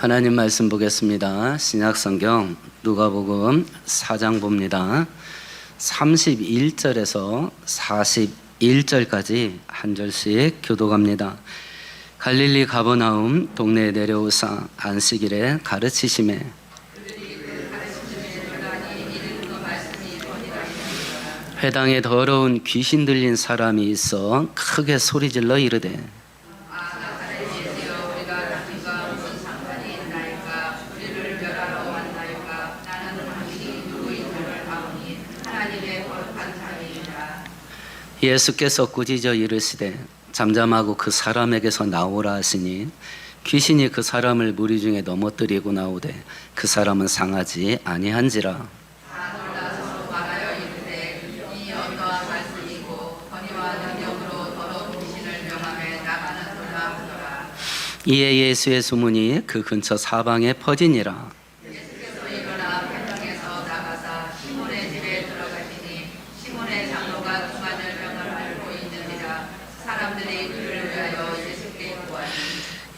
하나님 말씀 보겠습니다. 신약성경 누가복음 4장 봅니다. 31절에서 41절까지 한 절씩 교독합니다. 갈릴리 가버나움 동네에 내려오사 안식일에 가르치시매 회당에 더러운 귀신 들린 사람이 있어 크게 소리질러 이르되 예수께서 꾸짖어 이르시되 잠잠하고 그 사람에게서 나오라 하시니 귀신이 그 사람을 무리 중에 넘어뜨리고 나오되 그 사람은 상하지 아니한지라. 이에 예수의 소문이 그 근처 사방에 퍼지니라.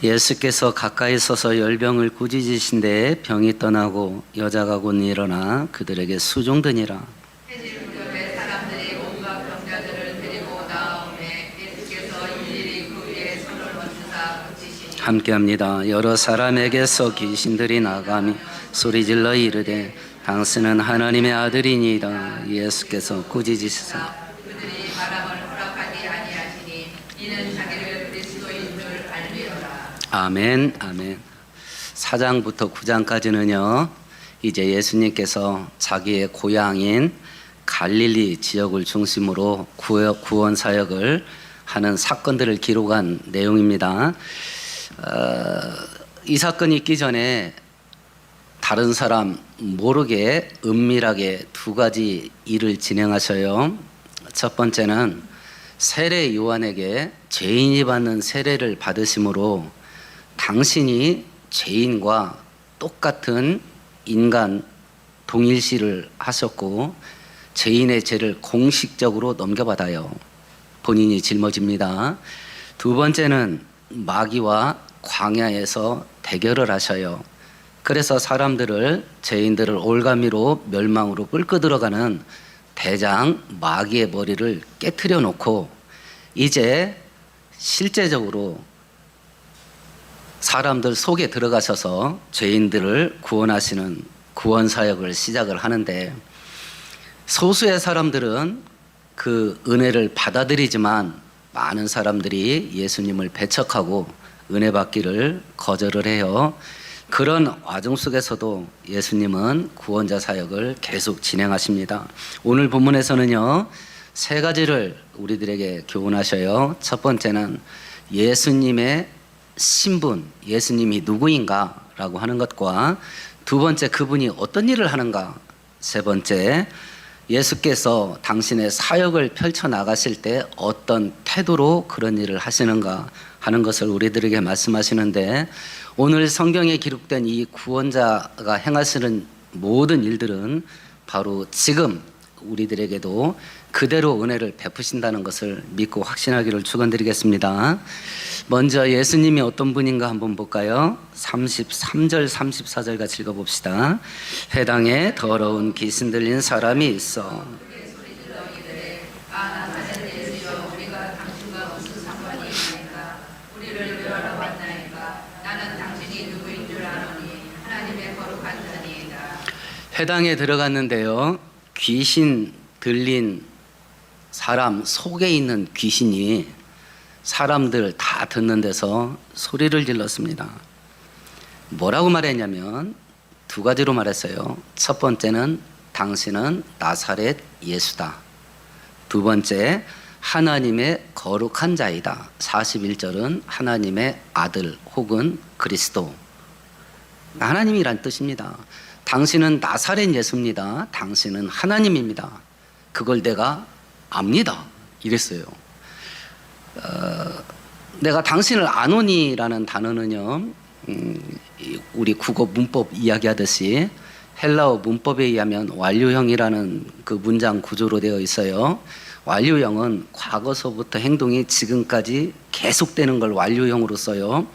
예수께서 가까이 서서 열병을 꾸짖으신데 병이 떠나고 여자가 곧 일어나 그들에게 수종드니라. 함께합니다. 여러 사람에게서 귀신들이 나가며 소리질러 이르되 당신은 하나님의 아들이니이다. 예수께서 꾸짖으시사 아멘, 아멘. 4장부터 9장까지는요, 이제 예수님께서 자기의 고향인 갈릴리 지역을 중심으로 구원 사역을 하는 사건들을 기록한 내용입니다. 이 사건이 있기 전에 다른 사람 모르게 은밀하게 두 가지 일을 진행하셔요. 첫 번째는 세례 요한에게 죄인이 받는 세례를 받으심으로 당신이 죄인과 똑같은 인간 동일시를 하셨고 죄인의 죄를 공식적으로 넘겨받아요. 본인이 짊어집니다. 두 번째는 마귀와 광야에서 대결을 하셔요. 그래서 사람들을 죄인들을 올가미로 멸망으로 끌고 들어가는 대장 마귀의 머리를 깨트려 놓고 이제 실제적으로 사람들 속에 들어가셔서 죄인들을 구원하시는 구원 사역을 시작을 하는데 소수의 사람들은 그 은혜를 받아들이지만 많은 사람들이 예수님을 배척하고 은혜 받기를 거절을 해요. 그런 와중 속에서도 예수님은 구원자 사역을 계속 진행하십니다. 오늘 본문에서는요, 세 가지를 우리들에게 교훈하셔요. 첫 번째는 예수님의 신분, 예수님이 누구인가라고 하는 것과 두 번째 그분이 어떤 일을 하는가, 세 번째 예수께서 당신의 사역을 펼쳐나가실 때 어떤 태도로 그런 일을 하시는가 하는 것을 우리들에게 말씀하시는데 오늘 성경에 기록된 이 구원자가 행하시는 모든 일들은 바로 지금 우리들에게도 그대로 은혜를 베푸신다는 것을 믿고 확신하기를 축원드리겠습니다. 먼저 예수님이 어떤 분인가 한번 볼까요? 33절 34절 같이 읽어봅시다. 회당에 더러운 귀신 들린 사람이 있어 회당에 들어갔는데요, 귀신 들린 사람 속에 있는 귀신이 사람들 다 듣는 데서 소리를 질렀습니다. 뭐라고 말했냐면 두 가지로 말했어요. 첫 번째는 당신은 나사렛 예수다. 두 번째 하나님의 거룩한 자이다. 41절은 하나님의 아들 혹은 그리스도, 하나님이란 뜻입니다. 당신은 나사렛 예수입니다. 당신은 하나님입니다. 그걸 내가 압니다. 이랬어요. 내가 당신을 아노니라는 단어는요, 우리 국어 문법 이야기하듯이 헬라어 문법에 의하면 완료형이라는 그 문장 구조로 되어 있어요. 완료형은 과거서부터 행동이 지금까지 계속되는 걸 완료형으로 써요.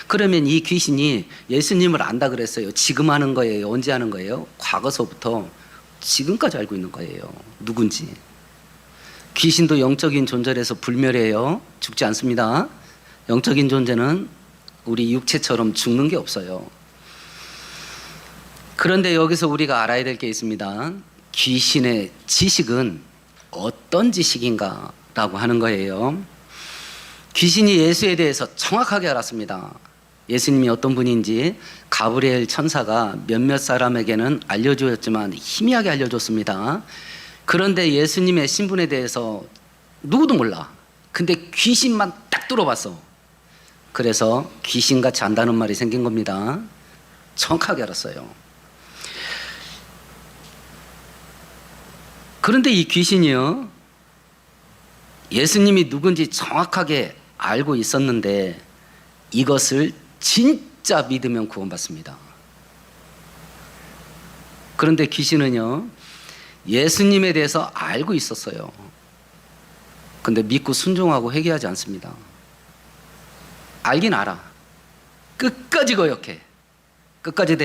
그러면 이 귀신이 예수님을 안다 그랬어요. 지금 하는 거예요? 언제 하는 거예요? 과거서부터 지금까지 알고 있는 거예요. 누군지. 귀신도 영적인 존재라서 불멸해요. 죽지 않습니다. 영적인 존재는 우리 육체처럼 죽는 게 없어요. 그런데 여기서 우리가 알아야 될 게 있습니다. 귀신의 지식은 어떤 지식인가 라고 하는 거예요. 귀신이 예수에 대해서 정확하게 알았습니다. 예수님이 어떤 분인지 가브리엘 천사가 몇몇 사람에게는 알려주었지만 희미하게 알려줬습니다. 그런데 예수님의 신분에 대해서 누구도 몰라. 근데 귀신만 딱 들어봤어. 그래서 귀신같이 안다는 말이 생긴 겁니다. 정확하게 알았어요. 그런데 이 귀신이요, 예수님이 누군지 정확하게 알고 있었는데 이것을 진짜 믿으면 구원받습니다. 그런데 귀신은요, 예수님에 대해서 알고 있었어요. 근데 믿고 순종하고 회개하지 않습니다. 알긴 알아. 끝까지 거역해. 끝까지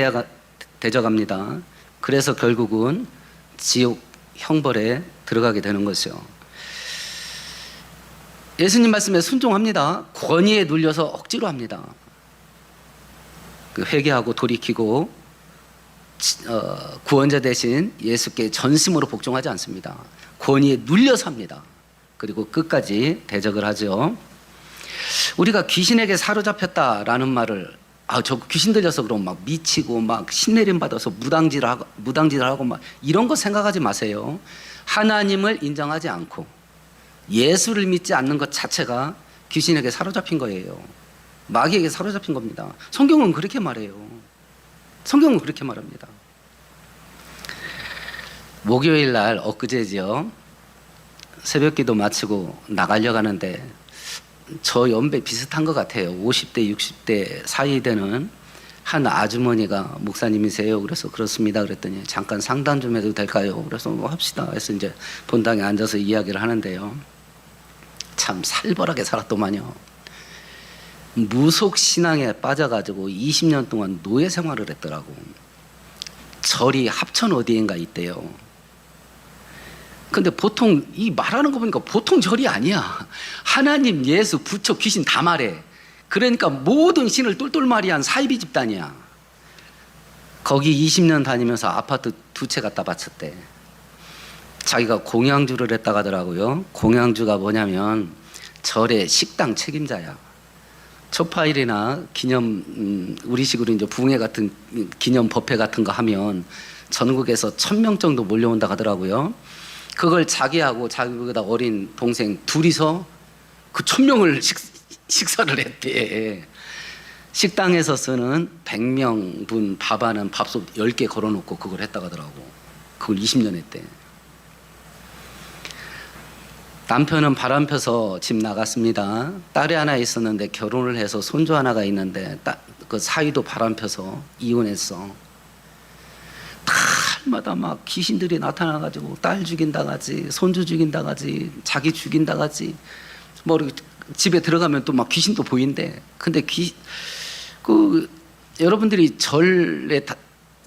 대적합니다. 그래서 결국은 지옥 형벌에 들어가게 되는 것이요. 예수님 말씀에 순종합니다. 권위에 눌려서 억지로 합니다. 회개하고 돌이키고 구원자 대신 예수께 전심으로 복종하지 않습니다. 권위에 눌려서 합니다. 그리고 끝까지 대적을 하죠. 우리가 귀신에게 사로잡혔다라는 말을 저 귀신 들려서 그럼 막 미치고 막 신내림 받아서 무당질을 하고 막 이런 거 생각하지 마세요. 하나님을 인정하지 않고 예수를 믿지 않는 것 자체가 귀신에게 사로잡힌 거예요. 마귀에게 사로잡힌 겁니다. 성경은 그렇게 말해요. 성경은 그렇게 말합니다. 목요일 날 엊그제지요. 새벽기도 마치고 나가려고 하는데 저 연배 비슷한 것 같아요. 50대, 60대 사이 되는 한 아주머니가 목사님이세요? 그래서 그렇습니다. 그랬더니 잠깐 상담 좀 해도 될까요? 그래서 뭐 합시다. 그래서 이제 본당에 앉아서 이야기를 하는데요. 참 살벌하게 살았더만요. 무속 신앙에 빠져가지고 20년 동안 노예 생활을 했더라고. 절이 합천 어디인가 있대요. 근데 보통 이 말하는 거 보니까 보통 절이 아니야. 하나님, 예수, 부처, 귀신 다 말해. 그러니까 모든 신을 똘똘마리한 사이비 집단이야. 거기 20년 다니면서 아파트 2채 갖다 바쳤대. 자기가 공양주를 했다고 하더라고요. 공양주가 뭐냐면 절의 식당 책임자야. 초파일이나 기념 우리식으로 이제 부흥회 같은 기념 법회 같은 거 하면 전국에서 1000명 정도 몰려온다고 하더라고요. 그걸 자기하고 자기보다 어린 동생 둘이서 그 1000명을 식사를 했대. 식당에서 쓰는 100명분 밥하는 밥솥 10개 걸어놓고 그걸 했다고 하더라고. 그걸 20년 했대. 남편은 바람 펴서 집 나갔습니다. 딸이 하나 있었는데 결혼을 해서 손주 하나가 있는데 그 사위도 바람 펴서 이혼했어. 달마다 막 귀신들이 나타나가지고 딸 죽인다가지, 손주 죽인다가지, 자기 죽인다가지, 뭐 집에 들어가면 또 막 귀신도 보인대. 근데 여러분들이 절에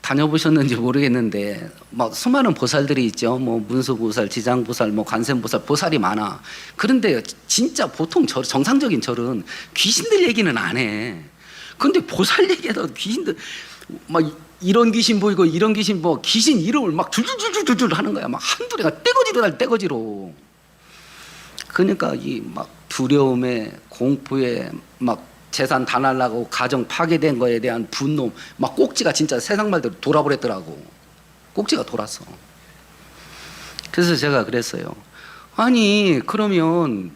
다녀보셨는지 모르겠는데 막 수많은 보살들이 있죠. 뭐 문수보살, 지장보살, 뭐 관세음보살, 보살이 많아. 그런데 진짜 보통 정상적인 절은 귀신들 얘기는 안 해. 근데 보살 얘기하다 귀신들 막 이런 귀신 보이고 이런 귀신 뭐 귀신 이름을 막 줄줄줄줄줄 하는 거야. 막 한두레가 떼거지로 날 떼거지로. 그러니까 이 막 두려움에 공포에 막 재산 다 날라가고 가정 파괴된 거에 대한 분노, 막 꼭지가 진짜 세상 말대로 돌아버렸더라고. 꼭지가 돌았어. 그래서 제가 그랬어요. 아니 그러면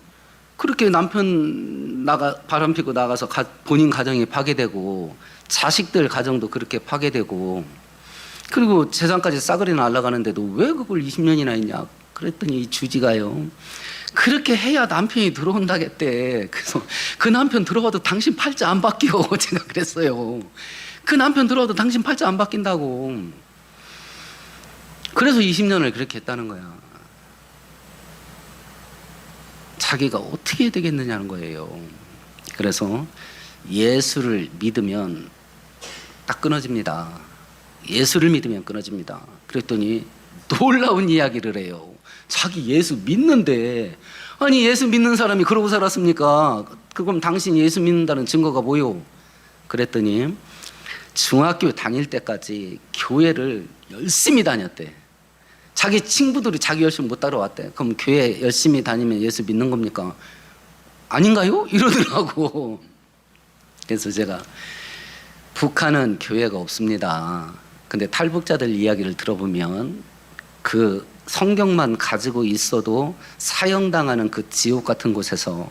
그렇게 남편 바람 피고 나가서 본인 가정이 파괴되고 자식들 가정도 그렇게 파괴되고 그리고 재산까지 싸그리 날아가는데도 왜 그걸 20년이나 했냐 그랬더니 이 주지가요, 그렇게 해야 남편이 들어온다겠대. 그래서 그 남편 들어와도 당신 팔자 안 바뀌어. 제가 그랬어요. 그 남편 들어와도 당신 팔자 안 바뀐다고. 그래서 20년을 그렇게 했다는 거야. 자기가 어떻게 해야 되겠느냐는 거예요. 그래서 예수를 믿으면 딱 끊어집니다. 예수를 믿으면 끊어집니다. 그랬더니 놀라운 이야기를 해요. 자기 예수 믿는데, 아니 예수 믿는 사람이 그러고 살았습니까? 그럼 당신 예수 믿는다는 증거가 뭐요? 그랬더니 중학교 다닐 때까지 교회를 열심히 다녔대. 자기 친구들이 자기 열심히 못 따라왔대. 그럼 교회 열심히 다니면 예수 믿는 겁니까? 아닌가요? 이러더라고. 그래서 제가 북한은 교회가 없습니다. 근데 탈북자들 이야기를 들어보면 그 성경만 가지고 있어도 사형당하는 그 지옥 같은 곳에서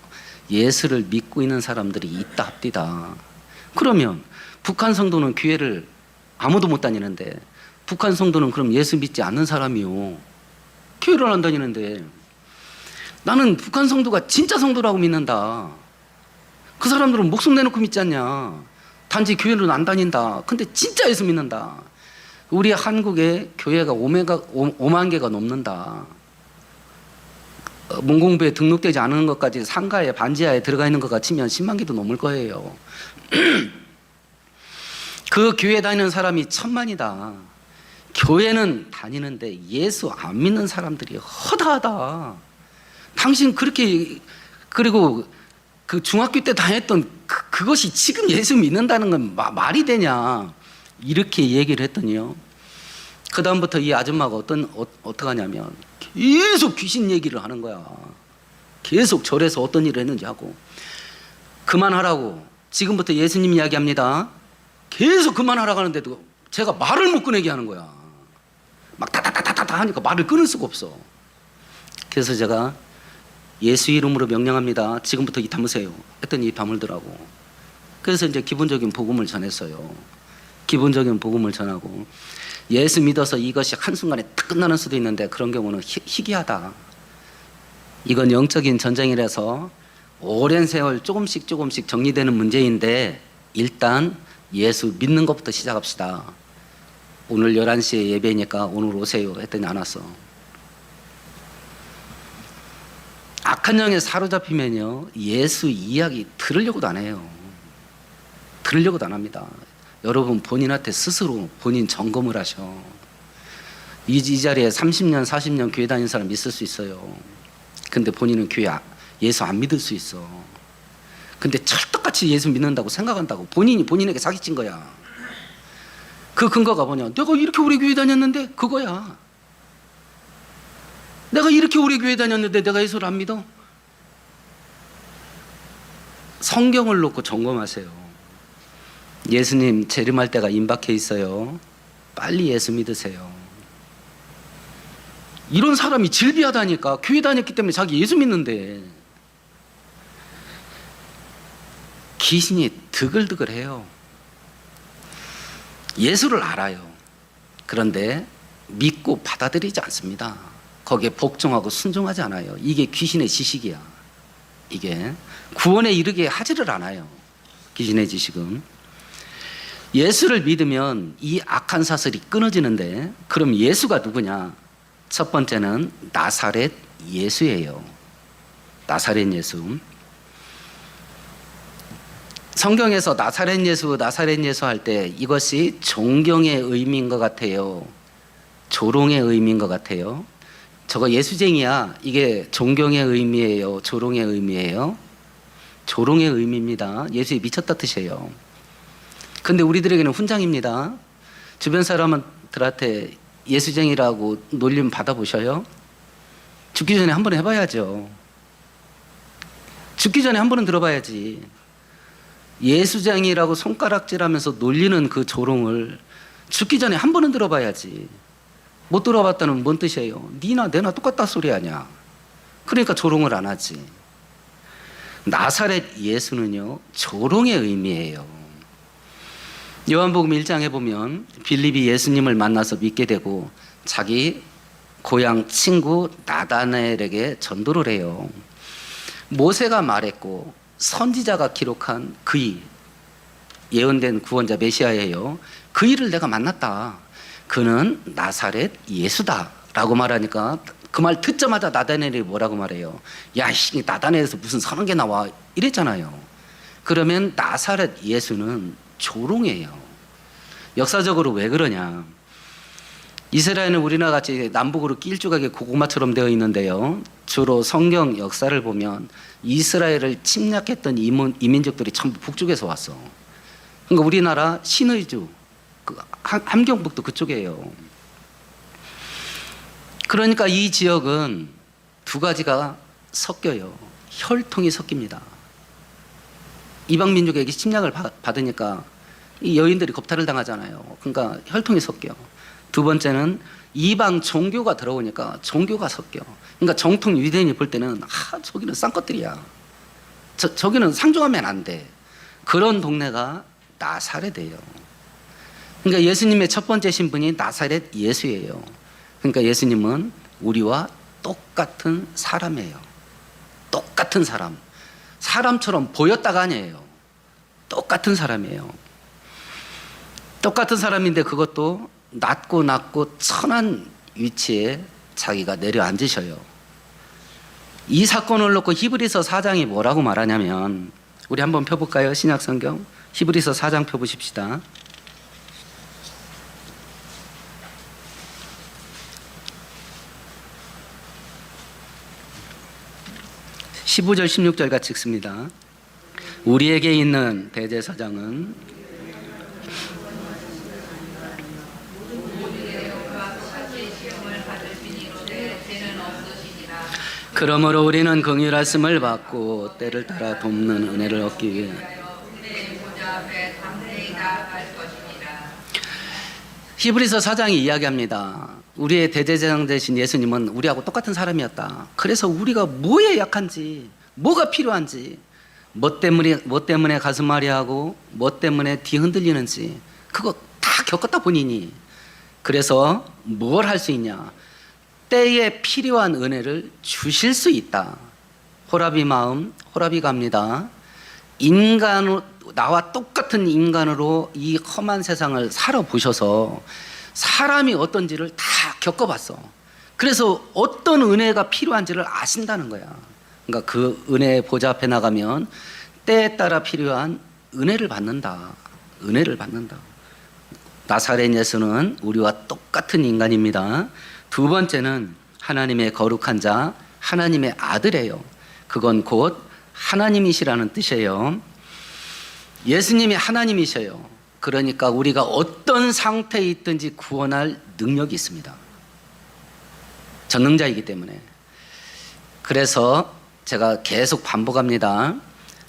예수를 믿고 있는 사람들이 있다 합디다. 그러면 북한 성도는 교회를 아무도 못 다니는데 북한 성도는 그럼 예수 믿지 않는 사람이요. 교회를 안 다니는데 나는 북한 성도가 진짜 성도라고 믿는다. 그 사람들은 목숨 내놓고 믿지 않냐. 단지 교회는 안 다닌다. 근데 진짜 예수 믿는다. 우리 한국에 교회가 5만 개가 넘는다. 문공부에 등록되지 않은 것까지 상가에 반지하에 들어가 있는 것과 치면 10만 개도 넘을 거예요. 그 교회 다니는 사람이 1000만이다. 교회는 다니는데 예수 안 믿는 사람들이 허다하다. 당신 그렇게, 그리고 그 중학교 때 다녔던 그것이 지금 예수 믿는다는 건 말이 되냐. 이렇게 얘기를 했더니요. 그 다음부터 이 아줌마가 어떻게 하냐면 계속 귀신 얘기를 하는 거야. 계속 절에서 어떤 일을 했는지 하고. 그만하라고. 지금부터 예수님 이야기합니다. 계속 그만하라고 하는데도 제가 말을 못 꺼내게 하는 거야. 막 다다다다다 하니까 말을 끊을 수가 없어. 그래서 제가 예수 이름으로 명령합니다. 지금부터 입 다무세요. 했더니 입 다물더라고. 그래서 이제 기본적인 복음을 전했어요. 기본적인 복음을 전하고, 예수 믿어서 이것이 한순간에 딱 끝나는 수도 있는데 그런 경우는 희귀하다. 이건 영적인 전쟁이라서 오랜 세월 조금씩 정리되는 문제인데 일단 예수 믿는 것부터 시작합시다. 오늘 11시에 예배니까 오늘 오세요 했더니 안 왔어. 악한 영에 사로잡히면요, 예수 이야기 들으려고도 안 해요. 들으려고도 안 합니다. 여러분 본인한테 스스로 본인 점검을 하셔. 이 자리에 30년 40년 교회 다니는 사람 있을 수 있어요. 근데 본인은 예수 안 믿을 수 있어. 근데 찰떡같이 예수 믿는다고 생각한다고 본인이 본인에게 사기친 거야. 그 근거가 뭐냐? 내가 이렇게 오래 교회 다녔는데 그거야. 내가 이렇게 오래 교회 다녔는데 내가 예수를 안 믿어? 성경을 놓고 점검하세요. 예수님 재림할 때가 임박해 있어요. 빨리 예수 믿으세요. 이런 사람이 질비하다니까. 교회 다녔기 때문에 자기 예수 믿는데. 귀신이 드글드글해요. 예수를 알아요. 그런데 믿고 받아들이지 않습니다. 거기에 복종하고 순종하지 않아요. 이게 귀신의 지식이야. 이게 구원에 이르게 하지를 않아요. 귀신의 지식은. 예수를 믿으면 이 악한 사슬이 끊어지는데, 그럼 예수가 누구냐? 첫 번째는 나사렛 예수예요. 나사렛 예수. 성경에서 나사렛 예수 할 때 이것이 존경의 의미인 것 같아요. 조롱의 의미인 것 같아요. 저거 예수쟁이야. 이게 존경의 의미예요? 조롱의 의미예요? 조롱의 의미입니다. 예수에 미쳤다 뜻이에요. 근데 우리들에게는 훈장입니다. 주변 사람들한테 예수쟁이라고 놀림 받아보셔요? 죽기 전에 한 번 해봐야죠. 죽기 전에 한 번은 들어봐야지. 예수쟁이라고 손가락질하면서 놀리는 그 조롱을 죽기 전에 한 번은 들어봐야지. 못 들어봤다는 뭔 뜻이에요? 니나 내나 똑같다 소리 아냐. 그러니까 조롱을 안 하지. 나사렛 예수는요, 조롱의 의미예요. 요한복음 1장에 보면 빌립이 예수님을 만나서 믿게 되고 자기 고향 친구 나다나엘에게 전도를 해요. 모세가 말했고 선지자가 기록한 그이, 예언된 구원자 메시아예요. 그 이를 내가 만났다. 그는 나사렛 예수다 라고 말하니까 그 말 듣자마자 나다나엘이 뭐라고 말해요? 야, 나다나엘에서 무슨 선한 게 나와? 이랬잖아요. 그러면 나사렛 예수는 조롱이에요. 역사적으로 왜 그러냐? 이스라엘은 우리나라 같이 남북으로 길쭉하게 고구마처럼 되어 있는데요. 주로 성경 역사를 보면 이스라엘을 침략했던 이민족들이 전부 북쪽에서 왔어. 그러니까 우리나라 신의주, 함경북도 그쪽이에요. 그러니까 이 지역은 두 가지가 섞여요. 혈통이 섞입니다. 이방 민족에게 침략을 받으니까 이 여인들이 겁탈을 당하잖아요. 그러니까 혈통이 섞여. 두 번째는 이방 종교가 들어오니까 종교가 섞여. 그러니까 정통 유대인이 볼 때는 저기는 쌍것들이야. 저기는 상종하면 안 돼. 그런 동네가 나사렛이에요. 그러니까 예수님의 첫 번째 신분이 나사렛 예수예요. 그러니까 예수님은 우리와 똑같은 사람이에요. 똑같은 사람. 사람처럼 보였다가 아니에요. 똑같은 사람이에요. 똑같은 사람인데 그것도 낮고 천한 위치에 자기가 내려앉으셔요. 이 사건을 놓고 히브리서 4장이 뭐라고 말하냐면, 우리 한번 펴볼까요? 신약성경 히브리서 4장 펴보십시다. 15절 16절 같이 읽습니다. 우리에게 있는 대제사장은 그러므로 우리는 긍휼하심을 받고 때를 따라 돕는 은혜를 얻기 위해 히브리서 4장이 이야기합니다. 우리의 대제사장 되신 예수님은 우리하고 똑같은 사람이었다. 그래서 우리가 뭐에 약한지, 뭐가 필요한지, 뭐 때문에 가슴앓이 하고 뭐 때문에 뒤 흔들리는지 그거 다 겪었다 본인이. 그래서 뭘 할 수 있냐? 때에 필요한 은혜를 주실 수 있다. 호라비 마음, 호라비 갑니다. 나와 똑같은 인간으로 이 험한 세상을 살아보셔서 사람이 어떤지를 다 겪어봤어. 그래서 어떤 은혜가 필요한지를 아신다는 거야. 그러니까 그 은혜의 보좌 앞에 나가면 때에 따라 필요한 은혜를 받는다. 은혜를 받는다. 나사렛 예수는 우리와 똑같은 인간입니다. 두 번째는 하나님의 거룩한 자, 하나님의 아들이에요. 그건 곧 하나님이시라는 뜻이에요. 예수님이 하나님이셔요. 그러니까 우리가 어떤 상태에 있든지 구원할 능력이 있습니다. 전능자이기 때문에. 그래서 제가 계속 반복합니다.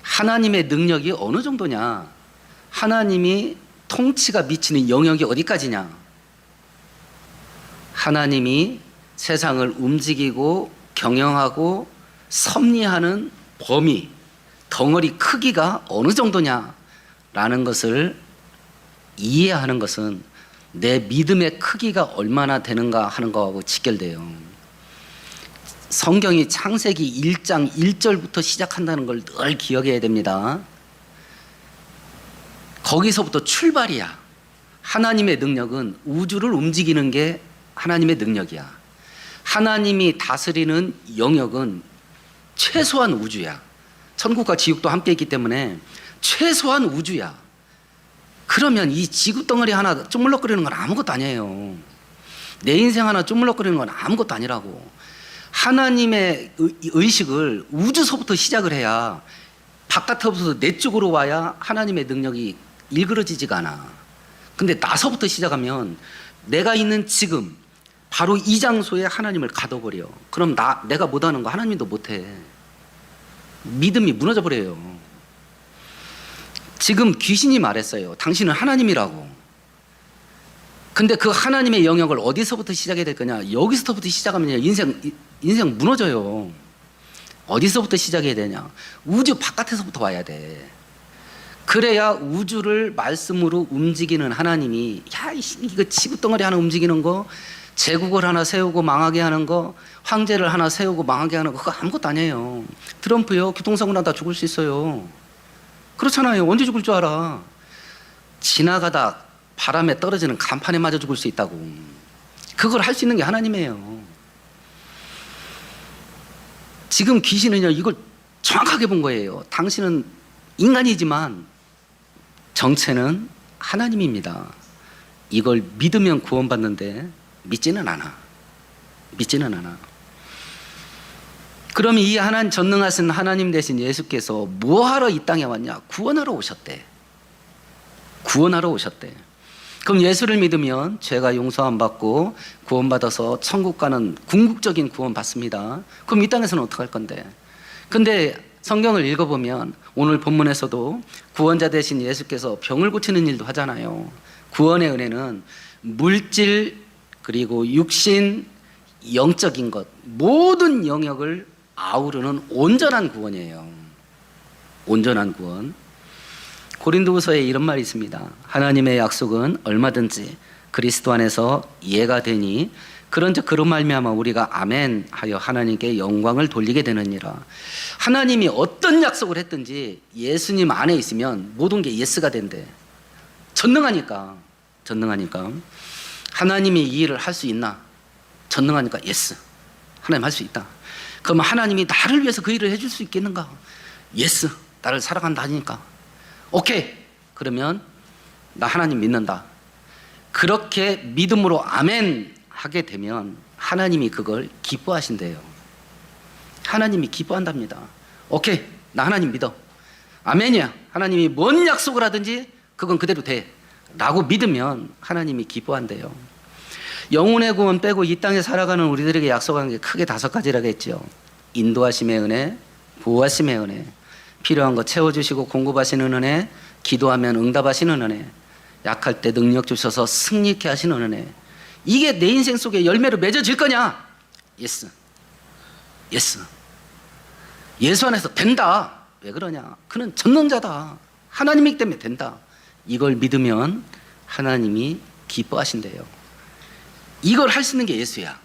하나님의 능력이 어느 정도냐? 하나님이 통치가 미치는 영역이 어디까지냐? 하나님이 세상을 움직이고 경영하고 섭리하는 범위, 덩어리 크기가 어느 정도냐라는 것을 이해하는 것은 내 믿음의 크기가 얼마나 되는가 하는 것하고 직결돼요. 성경이 창세기 1장 1절부터 시작한다는 걸 늘 기억해야 됩니다. 거기서부터 출발이야. 하나님의 능력은 우주를 움직이는 게 하나님의 능력이야. 하나님이 다스리는 영역은 최소한 우주야. 천국과 지옥도 함께 있기 때문에 최소한 우주야. 그러면 이 지구 덩어리 하나 쪼물럭거리는 건 아무것도 아니에요. 내 인생 하나 쪼물럭거리는 건 아무것도 아니라고. 하나님의 의식을 우주서부터 시작을 해야 바깥으로부터 내 쪽으로 와야 하나님의 능력이 일그러지지가 않아. 근데 나서부터 시작하면 내가 있는 지금 바로 이 장소에 하나님을 가둬버려. 그럼 내가 못하는 거 하나님도 못해. 믿음이 무너져 버려요. 지금 귀신이 말했어요. 당신은 하나님이라고. 근데 그 하나님의 영역을 어디서부터 시작해야 될 거냐? 여기서부터 시작하면 인생 무너져요. 어디서부터 시작해야 되냐? 우주 바깥에서부터 와야 돼. 그래야 우주를 말씀으로 움직이는 하나님이, 야, 이거 지구 덩어리 하나 움직이는 거, 제국을 하나 세우고 망하게 하는 거, 황제를 하나 세우고 망하게 하는 거, 그거 아무것도 아니에요. 트럼프요, 교통사고 나다 죽을 수 있어요. 그렇잖아요. 언제 죽을 줄 알아? 지나가다 바람에 떨어지는 간판에 맞아 죽을 수 있다고. 그걸 할 수 있는 게 하나님이에요. 지금 귀신은요, 이걸 정확하게 본 거예요. 당신은 인간이지만 정체는 하나님입니다. 이걸 믿으면 구원받는데 믿지는 않아. 믿지는 않아. 그럼 이 하나님, 전능하신 하나님 되신 예수께서 뭐하러 이 땅에 왔냐? 구원하러 오셨대. 구원하러 오셨대. 그럼 예수를 믿으면 죄가 용서 안 받고 구원받아서 천국 가는 궁극적인 구원 받습니다. 그럼 이 땅에서는 어떡할 건데? 근데 성경을 읽어보면 오늘 본문에서도 구원자 되신 예수께서 병을 고치는 일도 하잖아요. 구원의 은혜는 물질 그리고 육신, 영적인 것 모든 영역을 아우르는 온전한 구원이에요. 온전한 구원. 고린도후서에 이런 말이 있습니다. 하나님의 약속은 얼마든지 그리스도 안에서 예가 되니 그런즉 그런 말미암아 우리가 아멘 하여 하나님께 영광을 돌리게 되느니라. 하나님이 어떤 약속을 했든지 예수님 안에 있으면 모든 게 예스가 된대. 전능하니까. 하나님이 이 일을 할 수 있나? 전능하니까 예스. 하나님 할 수 있다. 그럼 하나님이 나를 위해서 그 일을 해줄 수 있겠는가? 예스. 나를 사랑한다니까. 오케이. 그러면 나 하나님 믿는다. 그렇게 믿음으로 아멘 하게 되면 하나님이 그걸 기뻐하신대요. 하나님이 기뻐한답니다. 오케이. 나 하나님 믿어. 아멘이야. 하나님이 뭔 약속을 하든지 그건 그대로 돼. 라고 믿으면 하나님이 기뻐한대요. 영혼의 구원 빼고 이 땅에 살아가는 우리들에게 약속한 게 크게 5가지라고 했죠. 인도하심의 은혜, 보호하심의 은혜, 필요한 거 채워주시고 공급하시는 은혜, 기도하면 응답하시는 은혜, 약할 때 능력 주셔서 승리케 하시는 은혜. 이게 내 인생 속에 열매로 맺어질 거냐? 예스. 예스. 예수 안에서 된다. 왜 그러냐? 그는 전능자다. 하나님이기 때문에 된다. 이걸 믿으면 하나님이 기뻐하신대요. 이걸 할 수 있는 게 예수야.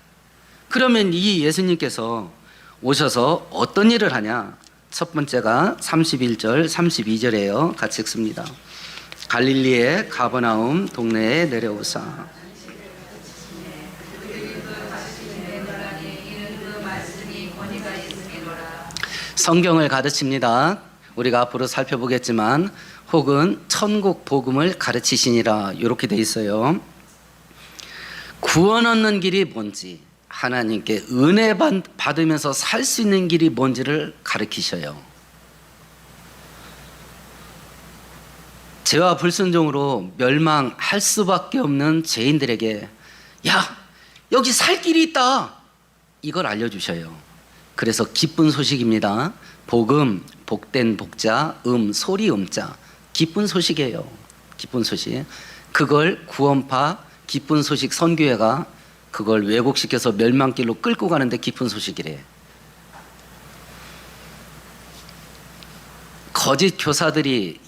그러면 이 예수님께서 오셔서 어떤 일을 하냐? 첫 번째가 31절, 32절이에요. 같이 읽습니다. 갈릴리의 가버나움 동네에 내려오사. 성경을 가르칩니다. 우리가 앞으로 살펴보겠지만 혹은 천국 복음을 가르치시니라 이렇게 돼 있어요. 구원 얻는 길이 뭔지, 하나님께 은혜 받으면서 살 수 있는 길이 뭔지를 가르치셔요. 죄와 불순종으로 멸망할 수밖에 없는 죄인들에게 야, 여기 살 길이 있다. 이걸 알려주셔요. 그래서 기쁜 소식입니다. 복음, 복된 복자, 소리 음자. 기쁜 소식이에요. 기쁜 소식. 그걸 구원파 기쁜 소식 선교회가 그걸 왜곡시켜서 멸망길로 끌고 가는데 기쁜 소식이래. 거짓 교사들이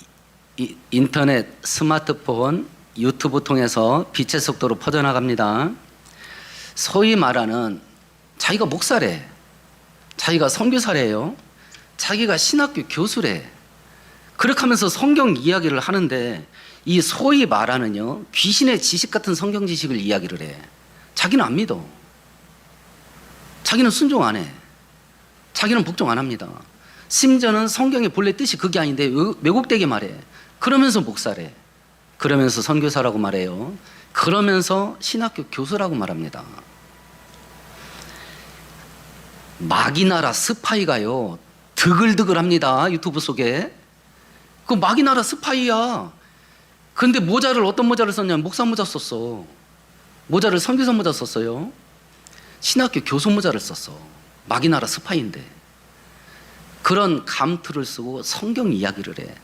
인터넷, 스마트폰, 유튜브 통해서 빛의 속도로 퍼져나갑니다. 소위 말하는 자기가 목사래, 자기가 선교사래요, 자기가 신학교 교수래. 그렇게 하면서 성경 이야기를 하는데 이 소위 말하는요, 귀신의 지식 같은 성경 지식을 이야기를 해. 자기는 안 믿어. 자기는 순종 안 해. 자기는 복종 안 합니다. 심지어는 성경의 본래 뜻이 그게 아닌데 왜곡되게 말해. 그러면서 목사래. 그러면서 선교사라고 말해요. 그러면서 신학교 교수라고 말합니다. 마귀나라 스파이가요, 드글드글합니다. 유튜브 속에. 그 마귀나라 스파이야. 그런데 모자를 어떤 모자를 썼냐면 목사 모자 썼어. 모자를 선교사 모자 썼어요. 신학교 교수 모자를 썼어. 마귀나라 스파이인데. 그런 감투를 쓰고 성경 이야기를 해.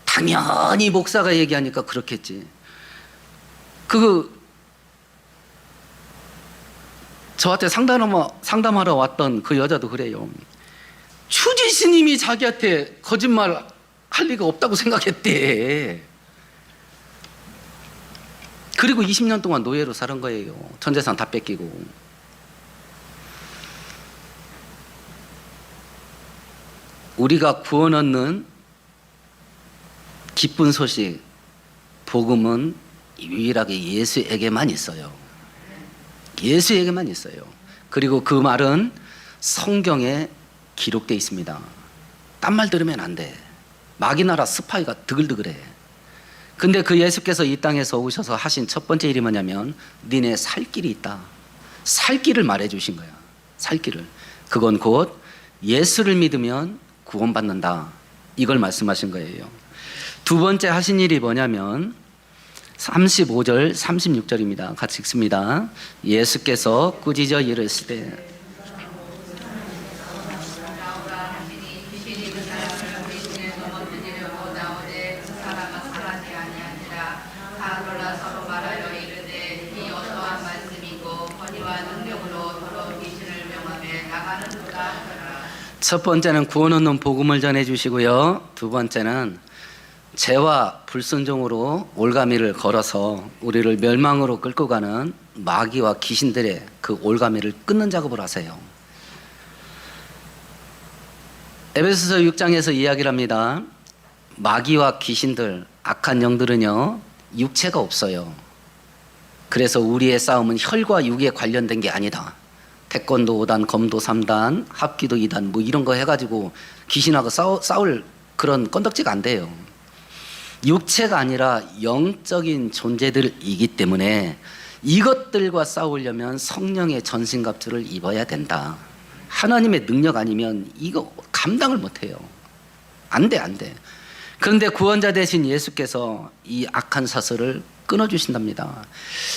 당연히 목사가 얘기하니까 그렇겠지. 저한테 상담하러 왔던 그 여자도 그래요. 추지 스님이 자기한테 거짓말 할 리가 없다고 생각했대. 그리고 20년 동안 노예로 살은 거예요. 전 재산 다 뺏기고. 우리가 구원 얻는 기쁜 소식, 복음은 유일하게 예수에게만 있어요. 예수에게만 있어요. 그리고 그 말은 성경에 기록되어 있습니다. 딴 말 들으면 안 돼. 마귀 나라 스파이가 드글드글해. 근데 그 예수께서 이 땅에서 오셔서 하신 첫 번째 일이 뭐냐면 니네 살 길이 있다. 살 길을 말해 주신 거야. 살 길을. 그건 곧 예수를 믿으면 구원받는다. 이걸 말씀하신 거예요. 두 번째 하신 일이 뭐냐면 35절 36절입니다. 같이 읽습니다. 예수께서 꾸짖어 이르시되 첫 번째는 구원 얻는 복음을 전해주시고요. 두 번째는 죄와 불순종으로 올가미를 걸어서 우리를 멸망으로 끌고 가는 마귀와 귀신들의 그 올가미를 끊는 작업을 하세요. 에베소서 6장에서 이야기를 합니다. 마귀와 귀신들, 악한 영들은요, 육체가 없어요. 그래서 우리의 싸움은 혈과 육에 관련된 게 아니다. 태권도 5단, 검도 3단, 합기도 2단 뭐 이런 거 해가지고 귀신하고 싸울 그런 건덕지가 안 돼요. 육체가 아니라 영적인 존재들이기 때문에 이것들과 싸우려면 성령의 전신갑주를 입어야 된다. 하나님의 능력 아니면 이거 감당을 못해요. 안 돼, 안 돼. 그런데 구원자 되신 예수께서 이 악한 사슬을 끊어주신답니다.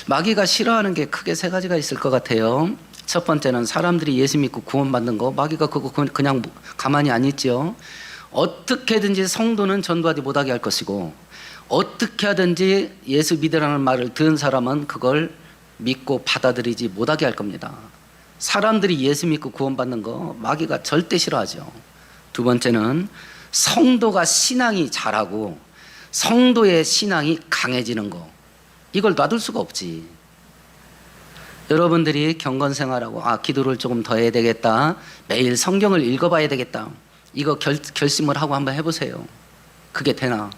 마귀가 싫어하는 게 크게 세 가지가 있을 것 같아요. 첫 번째는 사람들이 예수 믿고 구원받는 거, 마귀가 그거 그냥 가만히 안 있죠. 어떻게든지 성도는 전도하지 못하게 할 것이고, 어떻게 하든지 예수 믿으라는 말을 들은 사람은 그걸 믿고 받아들이지 못하게 할 겁니다. 사람들이 예수 믿고 구원받는 거 마귀가 절대 싫어하죠. 두 번째는 성도가 신앙이 자라고 성도의 신앙이 강해지는 거, 이걸 놔둘 수가 없지. 여러분들이 경건생활하고 기도를 조금 더 해야 되겠다, 매일 성경을 읽어봐야 되겠다, 이거 결심을 하고 한번 해보세요. 그게 되나?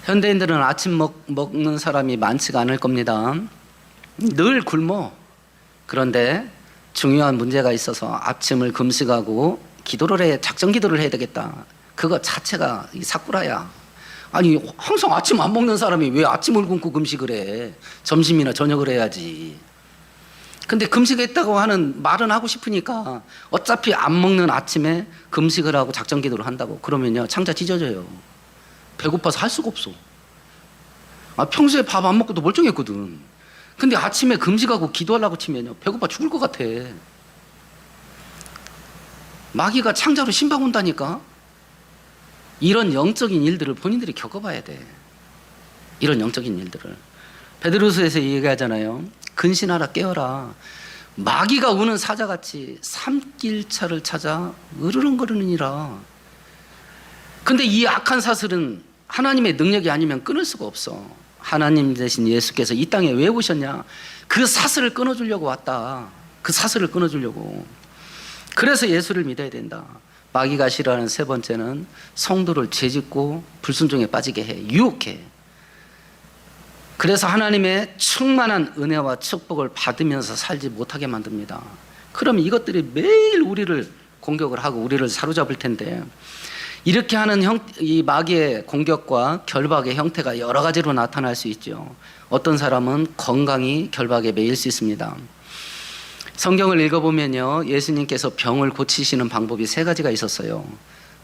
현대인들은 아침 먹는 사람이 많지가 않을 겁니다. 늘 굶어. 그런데 중요한 문제가 있어서 아침을 금식하고 작정 기도를 해야 되겠다. 그거 자체가 사꾸라야. 아니, 항상 아침 안 먹는 사람이 왜 아침을 굶고 금식을 해? 점심이나 저녁을 해야지. 근데 금식했다고 하는 말은 하고 싶으니까 어차피 안 먹는 아침에 금식을 하고 작정 기도를 한다고. 그러면요, 창자 찢어져요. 배고파서 할 수가 없어. 평소에 밥 안 먹고도 멀쩡했거든. 근데 아침에 금식하고 기도하려고 치면요, 배고파 죽을 것 같아. 마귀가 창자로 신방 온다니까. 이런 영적인 일들을 본인들이 겪어봐야 돼. 이런 영적인 일들을. 베드로서에서 얘기하잖아요. 근신하라, 깨어라. 마귀가 우는 사자같이 삼킬차를 찾아 으르렁거리느니라. 근데 이 악한 사슬은 하나님의 능력이 아니면 끊을 수가 없어. 하나님 대신 예수께서 이 땅에 왜 오셨냐? 그 사슬을 끊어주려고 왔다. 그 사슬을 끊어주려고. 그래서 예수를 믿어야 된다. 마귀가 싫어하는 세 번째는 성도를 죄짓고 불순종에 빠지게 해. 유혹해. 그래서 하나님의 충만한 은혜와 축복을 받으면서 살지 못하게 만듭니다. 그러면 이것들이 매일 우리를 공격을 하고 우리를 사로잡을 텐데, 이렇게 하는 이 마귀의 공격과 결박의 형태가 여러 가지로 나타날 수 있죠. 어떤 사람은 건강이 결박에 매일 수 있습니다. 성경을 읽어보면요, 예수님께서 병을 고치시는 방법이 세 가지가 있었어요.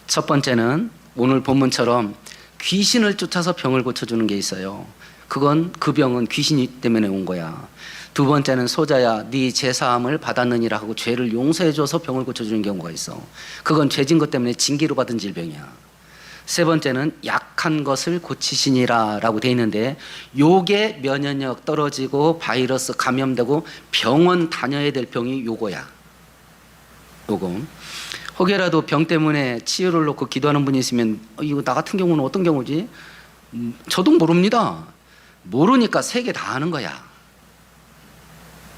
첫 번째는 오늘 본문처럼 귀신을 쫓아서 병을 고쳐주는 게 있어요. 그건 그 병은 귀신이 때문에 온 거야. 두 번째는 소자야 네 죄사함을 받았느니라 하고 죄를 용서해줘서 병을 고쳐주는 경우가 있어. 그건 죄진 것 때문에 징계로 받은 질병이야. 세 번째는 약한 것을 고치시니라 라고 돼 있는데, 요게 면역력 떨어지고 바이러스 감염되고 병원 다녀야 될 병이 요거야. 요거. 혹여라도 병 때문에 치유를 놓고 기도하는 분이 있으면 이거 나 같은 경우는 어떤 경우지? 저도 모릅니다. 모르니까 세 개 다 하는 거야.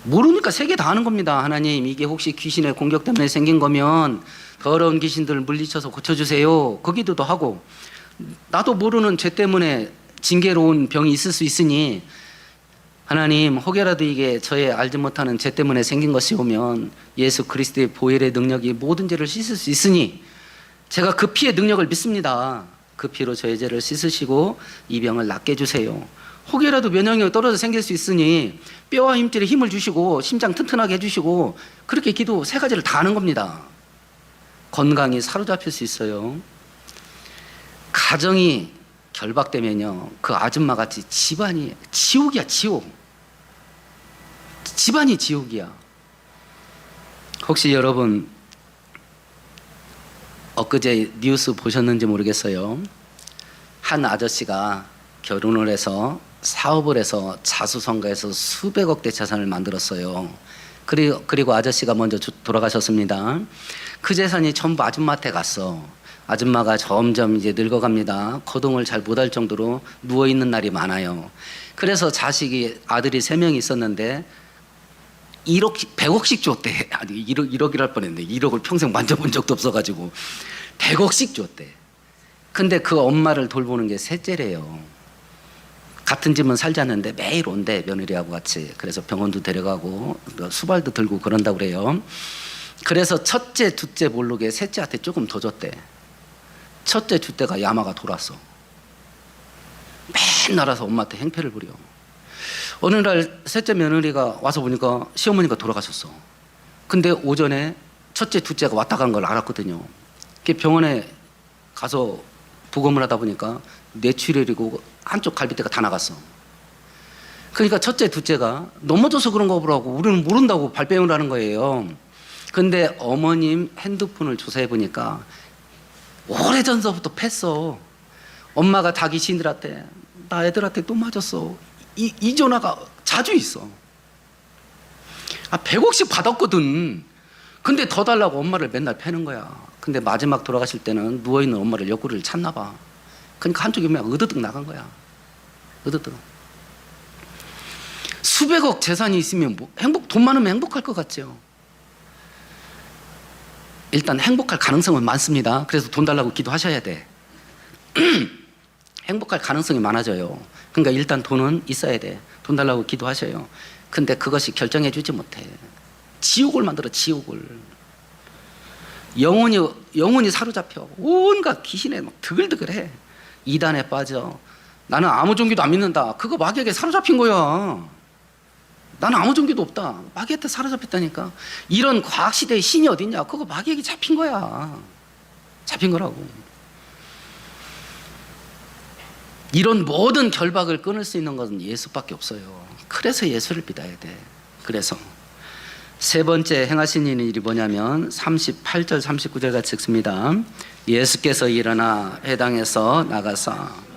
모르니까 세 개 다 하는 겁니다. 하나님, 이게 혹시 귀신의 공격 때문에 생긴 거면 더러운 귀신들을 물리쳐서 고쳐주세요. 그 기도도 하고, 나도 모르는 죄 때문에 징계로 온 병이 있을 수 있으니 하나님, 혹여라도 이게 저의 알지 못하는 죄 때문에 생긴 것이오면 예수 그리스도의 보혈의 능력이 모든 죄를 씻을 수 있으니 제가 그 피의 능력을 믿습니다. 그 피로 저의 죄를 씻으시고 이 병을 낫게 해주세요. 혹여라도 면역력이 떨어져 생길 수 있으니 뼈와 힘줄에 힘을 주시고 심장 튼튼하게 해주시고, 그렇게 기도 세 가지를 다 하는 겁니다. 건강이 사로잡힐 수 있어요. 가정이 결박되면요, 그 아줌마 같이 집안이 지옥이야, 지옥. 집안이 지옥이야. 혹시 여러분 엊그제 뉴스 보셨는지 모르겠어요. 한 아저씨가 결혼을 해서 사업을 해서 자수성가해서 수백억대 재산을 만들었어요. 그리고 아저씨가 먼저 돌아가셨습니다. 그 재산이 전부 아줌마한테 갔어. 아줌마가 점점 이제 늙어갑니다. 거동을 잘 못할 정도로 누워있는 날이 많아요. 그래서 아들이 3명이 있었는데 100억씩 줬대. 아니 1억이랄 뻔했네. 1억을 평생 만져본 적도 없어가지고 100억씩 줬대. 근데 그 엄마를 돌보는 게 셋째래요. 같은 집은 살자는데 매일 온대, 며느리하고 같이. 그래서 병원도 데려가고 수발도 들고 그런다고 그래요. 그래서 첫째, 둘째 모르게 셋째한테 조금 더 줬대. 첫째, 둘째가 야마가 돌았어. 맨날 와서 엄마한테 행패를 부려. 어느 날 셋째 며느리가 와서 보니까 시어머니가 돌아가셨어. 근데 오전에 첫째, 둘째가 왔다 간 걸 알았거든요. 병원에 가서 부검을 하다 보니까 뇌출혈이고 한쪽 갈비뼈가 다 나갔어. 그러니까 첫째, 둘째가 넘어져서 그런 거 보라고, 우리는 모른다고 발뺌을 하는 거예요. 근데 어머님 핸드폰을 조사해 보니까 오래전서부터 팼어. 엄마가 다 귀신들한테 나 애들한테 또 맞았어, 이 전화가 자주 있어. 100억씩 받았거든. 근데 더 달라고 엄마를 맨날 패는 거야. 근데 마지막 돌아가실 때는 누워있는 엄마를 옆구리를 찼나 봐. 그러니까 한쪽이 그냥 으드득 나간 거야. 으드득. 수백억 재산이 있으면 돈 많으면 행복할 것 같죠. 일단 행복할 가능성은 많습니다. 그래서 돈 달라고 기도하셔야 돼. 행복할 가능성이 많아져요. 그러니까 일단 돈은 있어야 돼. 돈 달라고 기도하셔요. 근데 그것이 결정해 주지 못해. 지옥을 만들어, 지옥을. 영혼이 사로잡혀. 온갖 귀신에 막 드글드글해. 이단에 빠져. 나는 아무 종교도 안 믿는다. 그거 마귀에게 사로잡힌 거야. 나는 아무 종교도 없다. 마귀한테 사로잡혔다니까. 이런 과학시대의 신이 어딨냐. 그거 마귀에게 잡힌 거야. 잡힌 거라고. 이런 모든 결박을 끊을 수 있는 것은 예수밖에 없어요. 그래서 예수를 믿어야 돼. 그래서 세 번째 행하신 일이 뭐냐면 38절 39절 같이 읽습니다. 예수께서 일어나 회당에서 나가사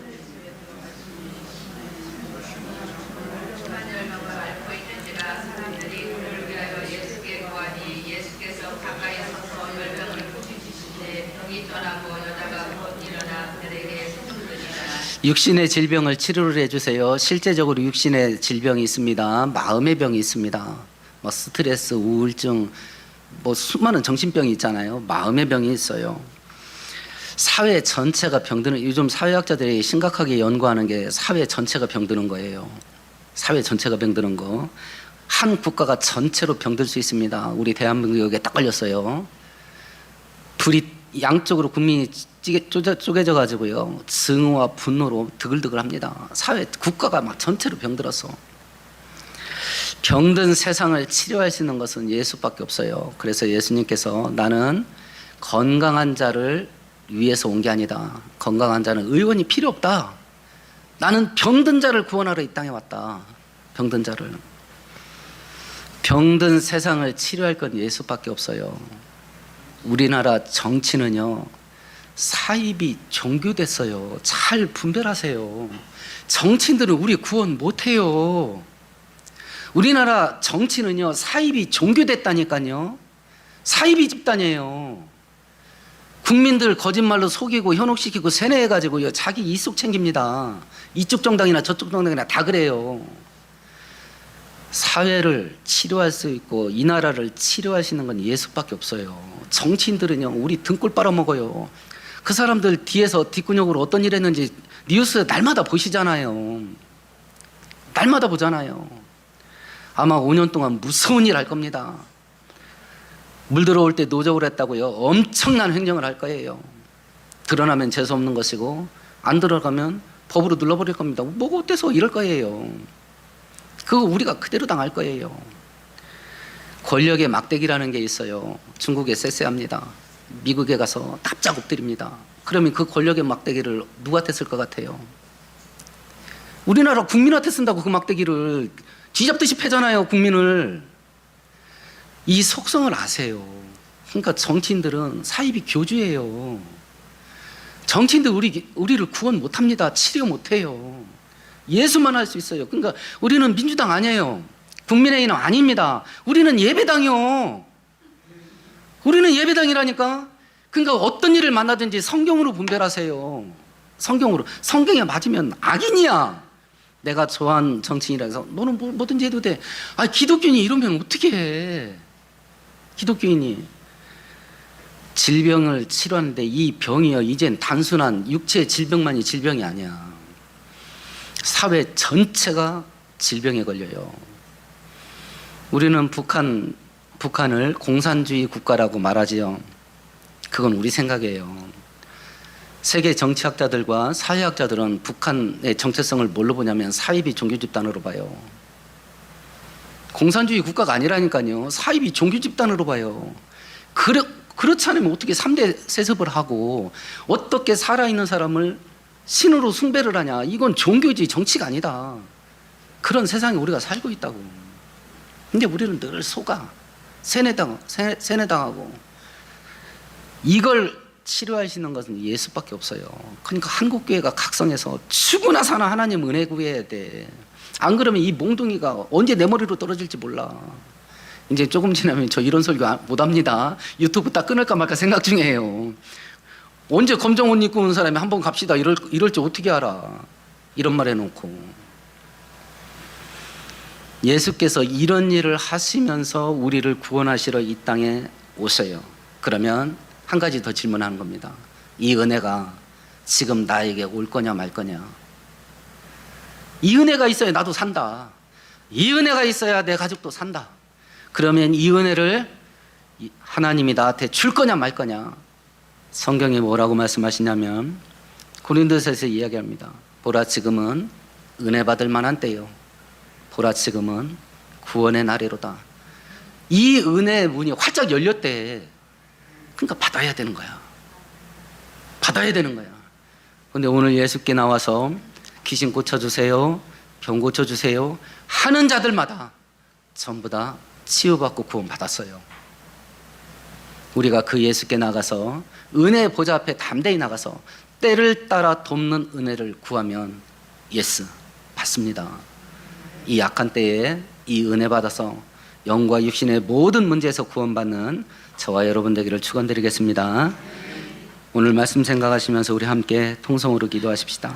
육신의 질병을 치료를 해주세요. 실제적으로 육신의 질병이 있습니다. 마음의 병이 있습니다. 뭐 스트레스, 우울증, 뭐 수많은 정신병이 있잖아요. 마음의 병이 있어요. 사회 전체가 병드는, 요즘 사회학자들이 심각하게 연구하는 게 사회 전체가 병드는 거예요. 사회 전체가 병드는 거. 한 국가가 전체로 병들 수 있습니다. 우리 대한민국에 딱 걸렸어요. 불이 양쪽으로 국민이 쪼개져 가지고요, 증오와 분노로 드글드글합니다. 사회, 국가가 막 전체로 병들었어. 병든 세상을 치료할 수 있는 것은 예수밖에 없어요. 그래서 예수님께서 나는 건강한 자를 위해서 온 게 아니다. 건강한 자는 의원이 필요 없다. 나는 병든 자를 구원하러 이 땅에 왔다. 병든 자를. 병든 세상을 치료할 건 예수밖에 없어요. 우리나라 정치는요, 사입이 종교됐어요. 잘 분별하세요. 정치인들은 우리 구원 못해요. 우리나라 정치는요, 사입이 종교됐다니까요. 사입이 집단이에요. 국민들 거짓말로 속이고 현혹시키고 세뇌해가지고요, 자기 이속 챙깁니다. 이쪽 정당이나 저쪽 정당이나 다 그래요. 사회를 치료할 수 있고 이 나라를 치료할 수 있는 건 예수밖에 없어요. 정치인들은요, 우리 등골 빨아먹어요. 그 사람들 뒤에서 뒷근육으로 어떤 일 했는지 뉴스 날마다 보시잖아요. 날마다 보잖아요. 아마 5년 동안 무서운 일 할 겁니다. 물 들어올 때 노적을 했다고요. 엄청난 횡령을 할 거예요. 드러나면 재수 없는 것이고 안 들어가면 법으로 눌러버릴 겁니다. 뭐가 어때서 이럴 거예요. 그거 우리가 그대로 당할 거예요. 권력의 막대기라는 게 있어요. 중국에 쎄쎄합니다. 미국에 가서 납작 엎드립니다. 그러면 그 권력의 막대기를 누구한테 쓸 것 같아요? 우리나라 국민한테 쓴다고 그 막대기를 쥐잡듯이 패잖아요. 국민을. 이 속성을 아세요. 그러니까 정치인들은 사이비 교주예요. 정치인들 우리를 구원 못합니다. 치료 못해요. 예수만 할 수 있어요. 그러니까 우리는 민주당 아니에요. 국민의힘 아닙니다. 우리는 예배당이요. 우리는 예배당이라니까. 그러니까 어떤 일을 만나든지 성경으로 분별하세요. 성경으로. 성경에 맞으면 악인이야. 내가 좋아하는 정치인이라서 너는 뭐든지 해도 돼. 아, 기독교인이 이러면 어떻게 해? 기독교인이 질병을 치료하는데 이 병이요, 이젠 단순한 육체 질병만이 질병이 아니야. 사회 전체가 질병에 걸려요. 우리는 북한을 공산주의 국가라고 말하지요. 그건 우리 생각이에요. 세계 정치학자들과 사회학자들은 북한의 정체성을 뭘로 보냐면 사이비 종교 집단으로 봐요. 공산주의 국가가 아니라니까요. 사이비 종교 집단으로 봐요. 그렇지 않으면 어떻게 3대 세습을 하고 어떻게 살아있는 사람을 신으로 숭배를 하냐. 이건 종교지 정치가 아니다. 그런 세상에 우리가 살고 있다고. 근데 우리는 늘 속아. 세뇌당하고. 이걸 치료하시는 것은 예수밖에 없어요. 그러니까 한국교회가 각성해서 죽으나 사나 하나님 은혜 구해야 돼. 안 그러면 이 몽둥이가 언제 내 머리로 떨어질지 몰라. 이제 조금 지나면 저 이런 설교 못합니다. 유튜브 딱 끊을까 말까 생각 중이에요. 언제 검정 옷 입고 온 사람이 한번 갑시다 이럴지 어떻게 알아. 이런 말 해놓고. 예수께서 이런 일을 하시면서 우리를 구원하시러 이 땅에 오셔요. 그러면 한 가지 더 질문하는 겁니다. 이 은혜가 지금 나에게 올 거냐 말 거냐. 이 은혜가 있어야 나도 산다. 이 은혜가 있어야 내 가족도 산다. 그러면 이 은혜를 하나님이 나한테 줄 거냐 말 거냐. 성경이 뭐라고 말씀하시냐면 고린도서에서 이야기합니다. 보라 지금은 은혜 받을 만한 때요. 보라 지금은 구원의 날이로다. 이 은혜의 문이 활짝 열렸대. 그러니까 받아야 되는 거야. 받아야 되는 거야. 그런데 오늘 예수께 나와서 귀신 고쳐주세요, 병 고쳐주세요 하는 자들마다 전부 다 치유받고 구원받았어요. 우리가 그 예수께 나가서 은혜 보좌 앞에 담대히 나가서 때를 따라 돕는 은혜를 구하면 예스 받습니다. 이 약한 때에 이 은혜 받아서 영과 육신의 모든 문제에서 구원받는 저와 여러분 되기를 축원드리겠습니다. 오늘 말씀 생각하시면서 우리 함께 통성으로 기도하십시다.